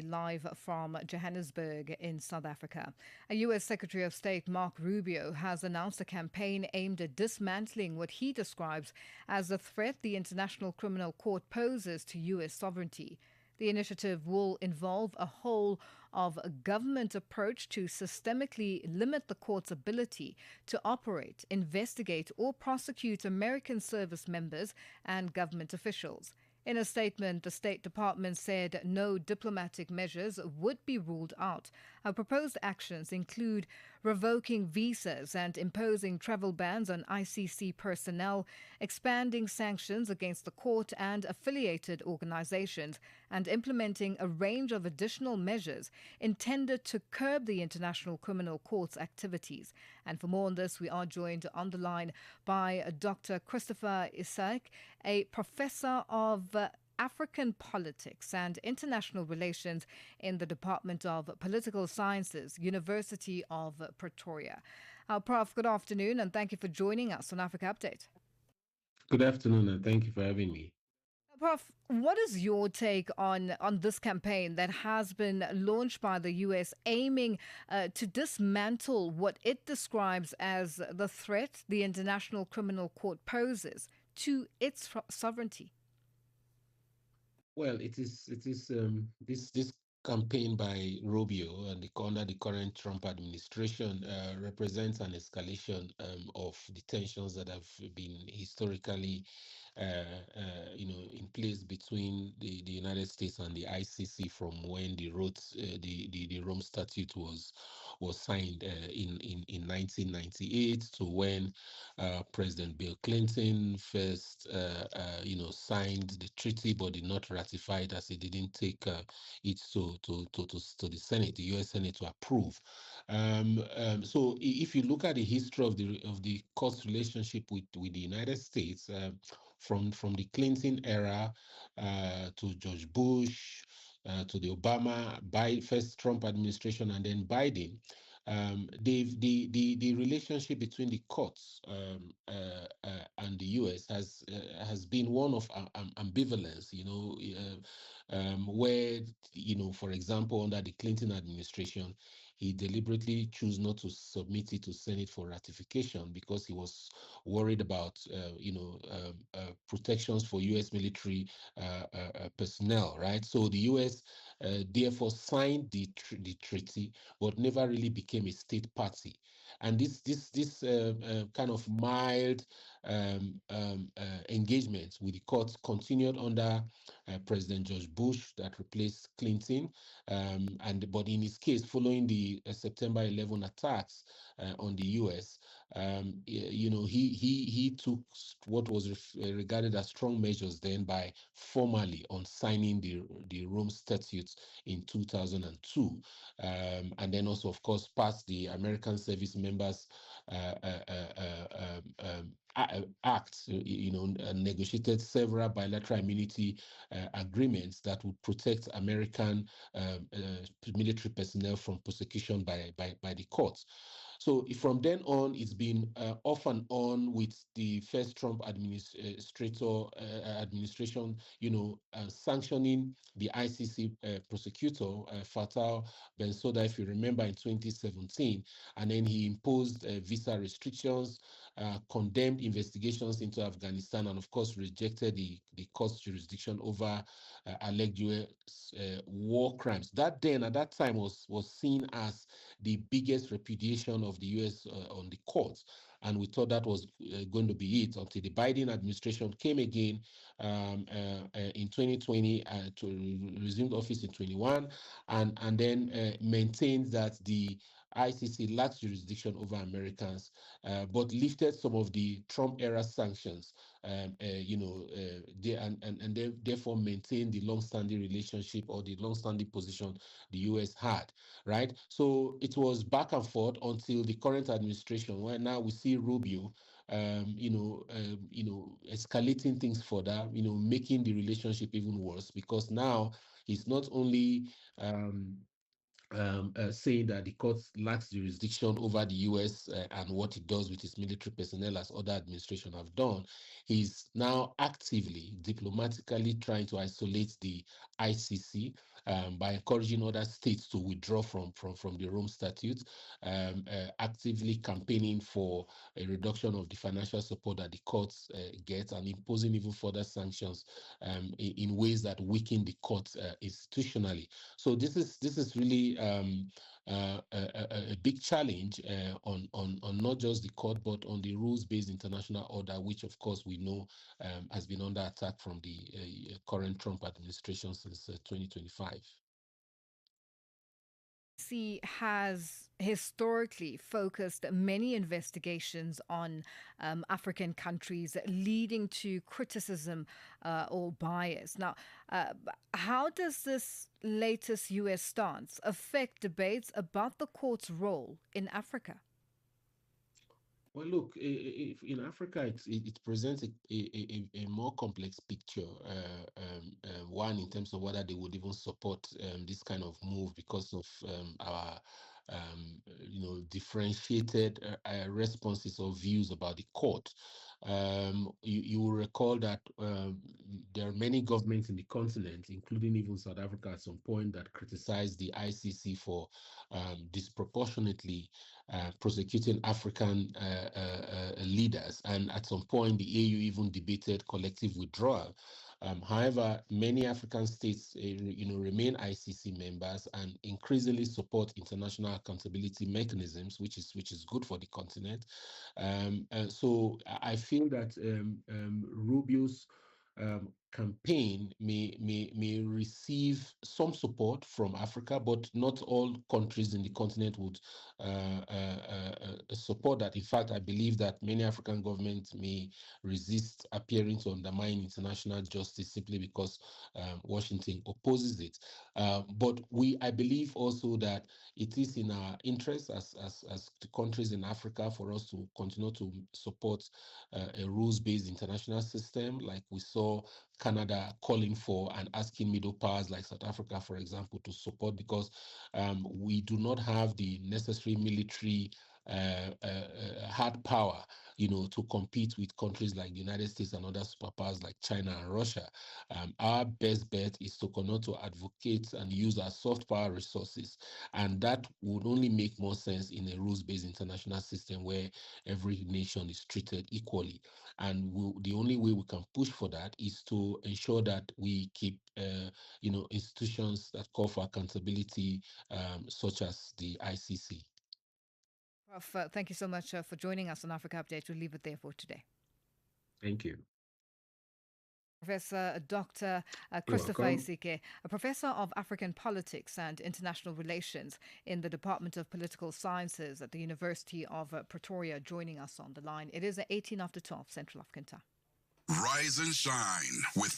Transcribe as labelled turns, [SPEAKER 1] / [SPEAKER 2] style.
[SPEAKER 1] Live from Johannesburg in South Africa. A U.S. Secretary of State Marco Rubio has announced a campaign aimed at dismantling what he describes as a threat the International Criminal Court poses to U.S. sovereignty. The initiative will involve a whole of government approach to systemically limit the court's ability to operate, investigate, or prosecute American service members and government officials. In a statement, the State Department said no diplomatic measures would be ruled out. Our proposed actions include revoking visas and imposing travel bans on ICC personnel, expanding sanctions against the court and affiliated organizations, and implementing a range of additional measures intended to curb the International Criminal Court's activities. And for more on this, we are joined on the line by Dr Christopher Isike, a professor of African politics and international relations in the Department of Political Sciences, University of Pretoria. Prof, good afternoon, and thank you for joining us on Africa Update.
[SPEAKER 2] Good afternoon, and thank you for having me.
[SPEAKER 1] Prof, what is your take on this campaign that has been launched by the U.S. aiming to dismantle what it describes as the threat the International Criminal Court poses to its sovereignty?
[SPEAKER 2] Well, this campaign by Rubio and under the current Trump administration represents an escalation of the tensions that have been historically in place between the United States and the ICC from when the Rome Statute was signed in 1998 to when President Bill Clinton first signed the treaty but did not ratify it, as he didn't take it to the Senate, the U.S. Senate, to approve. So if you look at the history of the court's relationship with the United States, from the Clinton era to George Bush to the first Trump administration, and then Biden, the relationship between the courts and the U.S. has been one of ambivalence. Where for example, under the Clinton administration, he deliberately chose not to submit it to Senate for ratification because he was worried about protections for U.S. military personnel, right? So the U.S. Therefore signed the treaty, but never really became a state party. And this kind of mild engagement with the courts continued under President George Bush, that replaced Clinton, but in his case, following the September 11 attacks on the U.S., he took what was regarded as strong measures then by formally on signing the Rome Statutes in 2002, and then also, of course, passed the American Service Members Act, negotiated several bilateral immunity agreements that would protect American military personnel from prosecution by the courts. So from then on, it's been off and on with the first Trump administration, sanctioning the ICC prosecutor, Fatou Bensouda, if you remember, in 2017, and then he imposed visa restrictions, condemned investigations into Afghanistan, and of course rejected the court's jurisdiction over alleged US war crimes. That then, at that time, was seen as the biggest repudiation of the US on the courts. And we thought that was going to be it until the Biden administration came again in 2020 to resume office in 21, and then maintained that the ICC lacks jurisdiction over Americans, but lifted some of the Trump era sanctions, therefore maintained the long-standing relationship or the long-standing position the US had, right? So it was back and forth until the current administration, where now we see Rubio, escalating things further, making the relationship even worse, because now he's not only saying that the court lacks jurisdiction over the U.S. And what it does with its military personnel, as other administrations have done. He's now actively, diplomatically trying to isolate the ICC by encouraging other states to withdraw from the Rome Statute, actively campaigning for a reduction of the financial support that the courts get, and imposing even further sanctions in ways that weaken the courts institutionally. So this is really a big challenge on not just the court, but on the rules-based international order, which of course we know has been under attack from the current Trump administration since 2025.
[SPEAKER 1] Has historically focused many investigations on African countries, leading to criticism or bias. Now, how does this latest US stance affect debates about the court's role in Africa?
[SPEAKER 2] Well, look, in Africa, it presents a more complex picture. One, in terms of whether they would even support this kind of move because of our, differentiated responses or views about the court. You will recall that there are many governments in the continent, including even South Africa at some point, that criticized the ICC for disproportionately prosecuting African leaders, and at some point the AU even debated collective withdrawal. However, many African states, remain ICC members and increasingly support international accountability mechanisms, which is good for the continent. So I feel that Rubio's campaign may receive some support from Africa, but not all countries in the continent would support that. In fact, I believe that many African governments may resist appearing to undermine international justice simply because Washington opposes it. But I believe also that it is in our interest as the countries in Africa for us to continue to support a rules-based international system, like we saw Canada calling for and asking middle powers like South Africa, for example, to support, because we do not have the necessary military hard power, to compete with countries like the United States and other superpowers like China and Russia. Our best bet is to continue to advocate and use our soft power resources, and that would only make more sense in a rules-based international system where every nation is treated equally. And the only way we can push for that is to ensure that we keep, institutions that call for accountability, such as the ICC.
[SPEAKER 1] Prof, thank you so much for joining us on Africa Update. We'll leave it there for today.
[SPEAKER 2] Thank you.
[SPEAKER 1] Professor Dr.
[SPEAKER 2] You're
[SPEAKER 1] Christopher
[SPEAKER 2] welcome.
[SPEAKER 1] Isike, a professor of African politics and international relations in the Department of Political Sciences at the University of Pretoria, joining us on the line. It is 18 after 12 Central African Time.
[SPEAKER 3] Rise and shine with